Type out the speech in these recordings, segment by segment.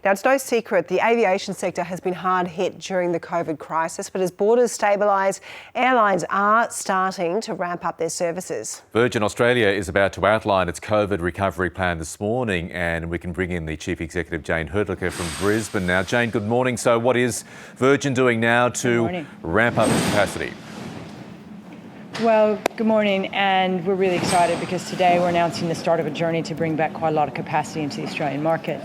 Now, it's no secret the aviation sector has been hard hit during the COVID crisis, but as borders stabilise, airlines are starting to ramp up their services. Virgin Australia is about to outline its COVID recovery plan this morning, and we can bring in the Chief Executive, Jane Hrdlicka, from Brisbane now. Jane, good morning. So what is Virgin doing now to ramp up its capacity? Well, good morning, and we're really excited because today we're announcing the start of a journey to bring back quite a lot of capacity into the Australian market.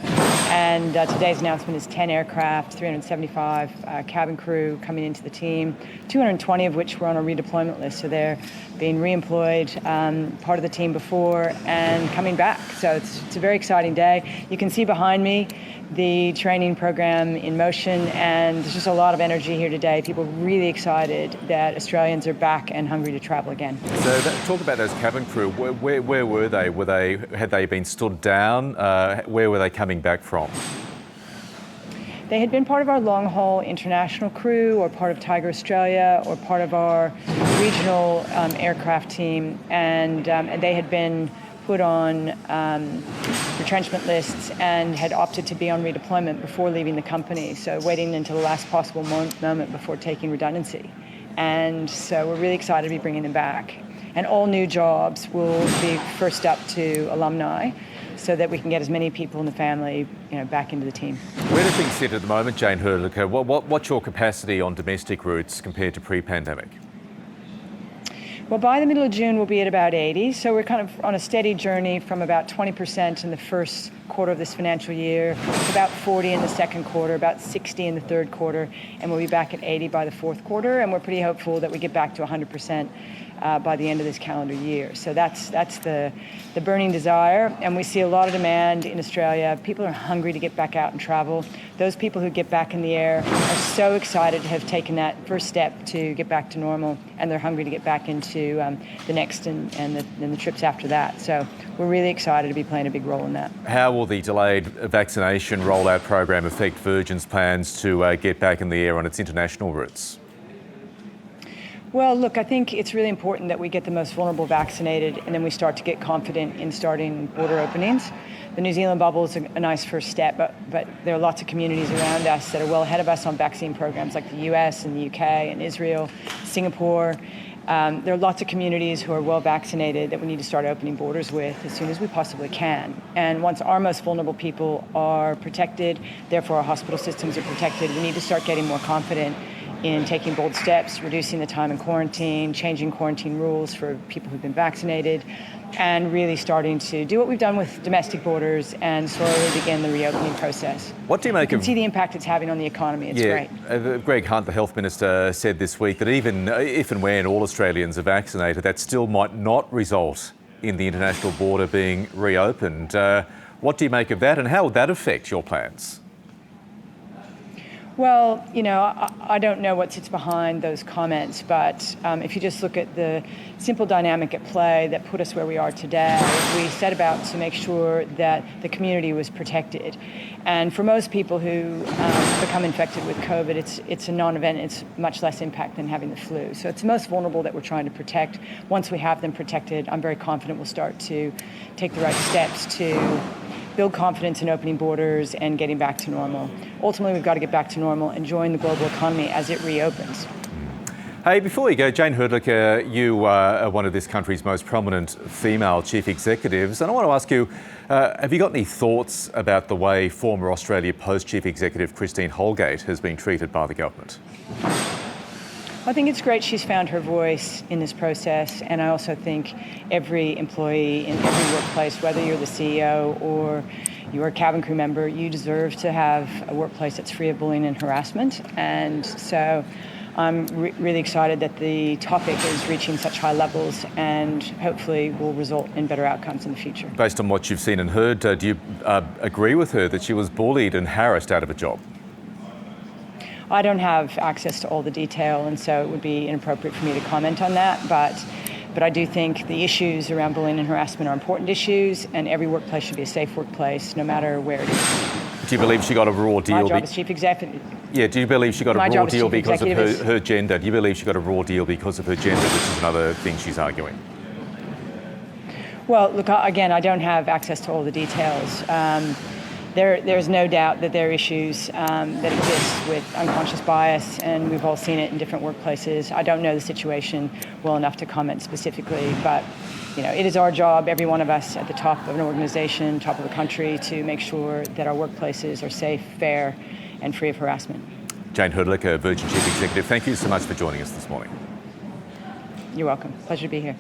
And today's announcement is 10 aircraft, 375 cabin crew coming into the team, 220 of which were on a redeployment list. So they're being re-employed, part of the team before and coming back. So it's a very exciting day. You can see behind me the training program in motion, and there's just a lot of energy here today. People are really excited that Australians are back and hungry to travel again. So talk about those cabin crew. Where were they? Had they been stood down? Where were they coming back from? They had been part of our long-haul international crew, or part of Tiger Australia, or part of our regional aircraft team, and they had been put on retrenchment lists and had opted to be on redeployment before leaving the company, so waiting until the last possible moment before taking redundancy. And so we're really excited to be bringing them back. And all new jobs will be first up to alumni, so that we can get as many people in the family, back into the team. Where do things sit at the moment, Jane Hrdlicka? What's your capacity on domestic routes compared to pre-pandemic? Well, by the middle of June, we'll be at about 80. So we're kind of on a steady journey from about 20% in the first quarter of this financial year, about 40 in the second quarter, about 60 in the third quarter, and we'll be back at 80 by the fourth quarter. And we're pretty hopeful that we get back to 100% by the end of this calendar year. So that's the burning desire. And we see a lot of demand in Australia. People are hungry to get back out and travel. Those people who get back in the air are so excited to have taken that first step to get back to normal, and they're hungry to get back into the next and the trips after that. So we're really excited to be playing a big role in that. How will the delayed vaccination rollout program affect Virgin's plans to get back in the air on its international routes? Well, look, I think it's really important that we get the most vulnerable vaccinated, and then we start to get confident in starting border openings. The New Zealand bubble is a nice first step, but there are lots of communities around us that are well ahead of us on vaccine programs, like the US and the UK and Israel, Singapore. There are lots of communities who are well vaccinated that we need to start opening borders with as soon as we possibly can. And once our most vulnerable people are protected, therefore our hospital systems are protected, we need to start getting more confident in taking bold steps, reducing the time in quarantine, changing quarantine rules for people who've been vaccinated, and really starting to do what we've done with domestic borders and slowly begin the reopening process. What do you make of... You can see the impact it's having on the economy. It's great. Greg Hunt, the Health Minister, said this week that even if and when all Australians are vaccinated, that still might not result in the international border being reopened. What do you make of that, and how would that affect your plans? Well, I don't know what sits behind those comments, but if you just look at the simple dynamic at play that put us where we are today, we set about to make sure that the community was protected. And for most people who become infected with COVID, it's a non-event. It's much less impact than having the flu. So it's the most vulnerable that we're trying to protect. Once we have them protected, I'm very confident we'll start to take the right steps to build confidence in opening borders and getting back to normal. Ultimately, we've got to get back to normal and join the global economy as it reopens. Hey, before you go, Jane Hrdlicka, you are one of this country's most prominent female chief executives, and I want to ask you, have you got any thoughts about the way former Australia Post chief executive Christine Holgate has been treated by the government? I think it's great she's found her voice in this process, and I also think every employee in every workplace, whether you're the CEO or you're a cabin crew member, you deserve to have a workplace that's free of bullying and harassment. And so I'm really excited that the topic is reaching such high levels and hopefully will result in better outcomes in the future. Based on what you've seen and heard, do you agree with her that she was bullied and harassed out of a job? I don't have access to all the detail, and so it would be inappropriate for me to comment on that. But I do think the issues around bullying and harassment are important issues, and every workplace should be a safe workplace, no matter where it is. Do you believe she got a raw deal? My job as chief executive. Yeah, do you believe she got a raw deal because of her gender? Do you believe she got a raw deal because of her gender, which is another thing she's arguing? Well, look, again, I don't have access to all the details. there's no doubt that there are issues that exist with unconscious bias, and we've all seen it in different workplaces. I don't know the situation well enough to comment specifically, but it is our job, every one of us at the top of an organization, top of a country, to make sure that our workplaces are safe, fair, and free of harassment. Jane Hrdlicka, Virgin Chief Executive, thank you so much for joining us this morning. You're welcome. Pleasure to be here.